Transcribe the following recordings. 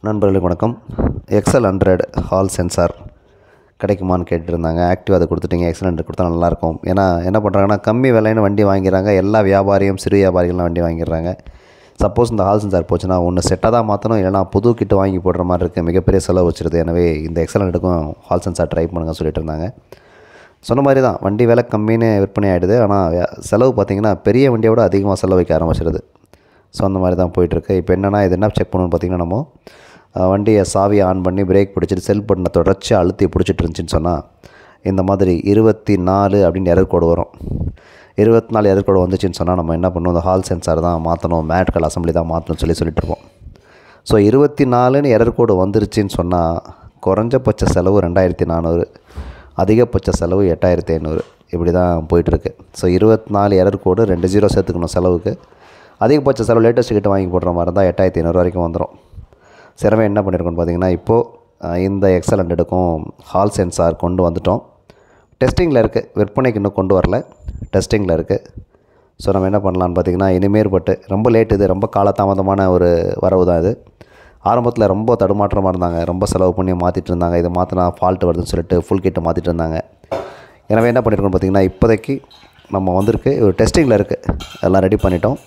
நண்பர்களுக்கு வணக்கம். XL 100 hall sensor கிடைக்குமான்னு கேட்டுருந்தாங்க. ஆக்டிவ் அதை கொடுத்துட்டீங்க, எக்ஸல் 100 கொடுத்தா நல்லாயிருக்கும். ஏன்னா என்ன பண்ணுறாங்கன்னா, கம்மி விலைன்னு வண்டி வாங்கிறாங்க. எல்லா வியாபாரியும் சிறு வியாபாரிகள்லாம் வண்டி வாங்கிடுறாங்க. சப்போஸ் இந்த ஹால் சென்சார் போச்சுன்னா ஒன்று செட்டாக தான் மாற்றணும், இல்லைனா புது கிட்டு வாங்கி போடுற மாதிரி இருக்குது. மிகப்பெரிய செலவு வச்சுருது. எனவே இந்த எக்ஸல் 100க்கும் ஹால் சென்சார் ட்ரை பண்ணுங்க சொல்லிட்டு இருந்தாங்க. சொன்ன மாதிரி தான், வண்டி விலை கம்மின்னு விற்பனை ஆகிடுது. ஆனால் செலவு பார்த்திங்கன்னா பெரிய வண்டியை விட அதிகமாக செலவு வைக்க ஆரம்பிச்சிடுது. ஸோ அந்த மாதிரி தான் போயிட்டுருக்கு. இப்போ என்னென்னா, இது என்ன செக் பண்ணணும்னு பார்த்திங்கன்னா, நம்ம வண்டியை சாவியை ஆன் பண்ணி பிரேக் பிடிச்சிட்டு செல் பட்டனை தொடர்ச்சி அழுத்தி பிடிச்சிட்டு இருந்துச்சின்னு சொன்னால் இந்த மாதிரி 24 அப்படின்னு எரர் கோடு வரும். 24 எரர் கோடு வந்துச்சுன்னு சொன்னால் நம்ம என்ன பண்ணணும், இந்த ஹால் சென்சார் தான் மாற்றணும், மேட்கள் அசம்பிளி தான் மாற்றணும்னு சொல்லிட்டுருப்போம். ஸோ 24ன்னு எரர் கோடு வந்துருச்சுன்னு சொன்னால் குறைஞ்சபட்ச செலவு 2400, அதிகபட்ச செலவு 8500, இப்படி தான் போயிட்டுருக்கு. ஸோ 24 எரர் கோடு 2 0 சேர்த்துக்கணும் செலவுக்கு. அதிகபட்ச செலவு லேட்டஸ்ட் கிட்ட வாங்கி போடுற மாதிரி இருந்தால் 8500 வரைக்கும் வந்துடும். சிறவே என்ன பண்ணியிருக்கோன்னு பார்த்திங்கன்னா, இப்போது இந்த எக்ஸல் 100க்கும் ஹால் சென்சார் கொண்டு வந்துட்டோம். டெஸ்டிங்கில் இருக்குது, விற்பனைக்கு இன்னும் கொண்டு வரல, டெஸ்டிங்கில் இருக்குது. ஸோ நம்ம என்ன பண்ணலான்னு பார்த்திங்கன்னா, இனிமேற்பட்டு ரொம்ப லேட், இது ரொம்ப காலதாமதமான ஒரு வரவு தான் இது. ஆரம்பத்தில் ரொம்ப தடுமாற்றமாக இருந்தாங்க, ரொம்ப செலவு பண்ணி மாற்றிட்டு இருந்தாங்க. இதை மாற்றினா ஃபால்ட் வருதுன்னு சொல்லிட்டு ஃபுல் கிட்டை மாற்றிட்டு இருந்தாங்க. எனவே என்ன பண்ணியிருக்கோன்னு பார்த்திங்கன்னா, இப்போதைக்கு நம்ம வந்திருக்கு, ஒரு டெஸ்டிங்கில் இருக்குது, எல்லாம் ரெடி பண்ணிட்டோம்.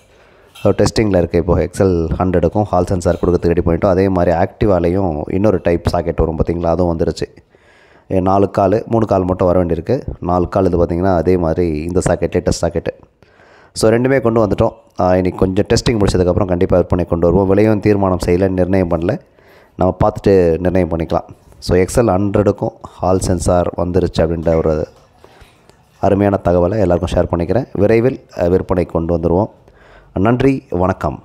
டெஸ்டிங்கில் இருக்குது. இப்போது எக்ஸல் 100க்கும் ஹால் சென்சார் கொடுக்கறதுக்கு ரெடி பண்ணிட்டோம். அதே மாதிரி ஆக்டிவாலையும் இன்னொரு டைப் சாக்கெட் வரும் பார்த்திங்களா, அதுவும் வந்துருச்சு. 4 கால் 3 கால் மட்டும் வர வேண்டியிருக்கு. 4 கால் இது பார்த்திங்கன்னா அதே மாதிரி இந்த சாக்கெட் லேட்டஸ்ட் சாக்கெட்டு. ஸோ ரெண்டுமே கொண்டு வந்துட்டோம். இன்றைக்கி கொஞ்சம் டெஸ்டிங் முடிச்சதுக்கப்புறம் கண்டிப்பாக விற்பனை கொண்டு வருவோம். விலையும் தீர்மானம் செய்யலை, நிர்ணயம் பண்ணல, நம்ம பார்த்துட்டு நிர்ணயம் பண்ணிக்கலாம். ஸோ எக்ஸல் 100க்கும் ஹால் சென்சார் வந்துருச்சு அப்படின்ற ஒரு அருமையான தகவலை எல்லாருக்கும் ஷேர் பண்ணிக்கிறேன். விரைவில் விற்பனை கொண்டு வந்துடுவோம். நன்றி, வணக்கம்.